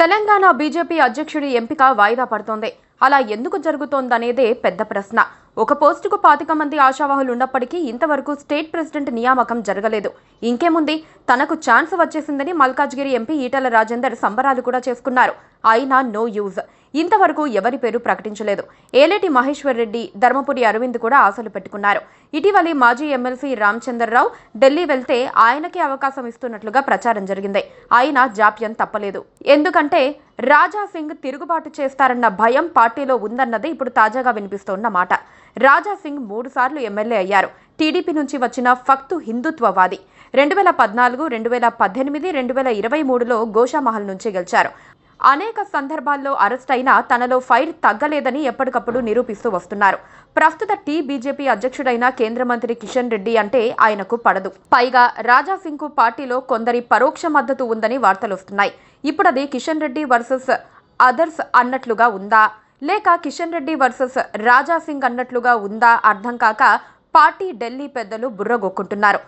Telangana BJP అధ్యక్షుడి ఎంపిక వాయిదా పడుతోంది. అలా ఎందుకు జరుగుతోందనేదే పెద్ద ప్రశ్న. ఒక పోస్టుకు 25 మంది ఆశావాహులు ఉన్నప్పటికీ ఇంతవరకు స్టేట్ ప్రెసిడెంట్ నియామకం జరగలేదు. ఇంకేముంది, తనకు ఛాన్స్ వచ్చేసిందని మల్కాజ్గిరి ఎంపీ ఈటెల రాజేందర్ సంబరాలు కూడా చేసుకున్నారు. అయినా నో యూజ్. ఇంతవరకు ఎవరి పేరు ప్రకటించలేదు. ఏలేటి మహేశ్వర్ రెడ్డి, ధర్మపురి అరవింద్ కూడా ఆశలు పెట్టుకున్నారు. ఇటీవలి మాజీ ఎమ్మెల్సీ రామచందర్రావు ఢిల్లీ వెళ్తే ఆయనకే అవకాశం ఇస్తున్నట్లుగా ప్రచారం జరిగింది. అయినా జాప్యం తప్పలేదు. ఎందుకంటే రాజా సింగ్ తిరుగుబాటు చేస్తారన్న భయం పార్టీలో ఉందన్నది ఇప్పుడు తాజాగా వినిపిస్తోన్న మాట. రాజా సింగ్ 3 సార్లు ఎమ్మెల్యే అయ్యారు. టీడీపీ నుంచి వచ్చిన ఫక్తు హిందుత్వవాది. 2014, 2018, 2023లో గోషామహల్ నుంచి గెలిచారు. అనేక సందర్భాల్లో అరెస్ట్ అయినా తనలో ఫైర్ తగ్గలేదని ఎప్పటికప్పుడు నిరూపిస్తూ వస్తున్నారు. ప్రస్తుత బీజేపీ అధ్యక్షుడైన కేంద్ర మంత్రి కిషన్ రెడ్డి అంటే ఆయనకు పడదు. పైగా రాజా సింగ్ కు పార్టీలో కొందరి పరోక్ష మద్దతు ఉందని వార్తలొస్తున్నాయి. ఇప్పుడది కిషన్ రెడ్డి వర్సెస్ అదర్స్ అన్నట్లుగా ఉందా, లేక కిషన్ రెడ్డి వర్సెస్ రాజా సింగ్ అన్నట్లుగా ఉందా అర్థం కాక పార్టీ ఢిల్లీ పెద్దలు బుర్రగొక్కుంటున్నారు.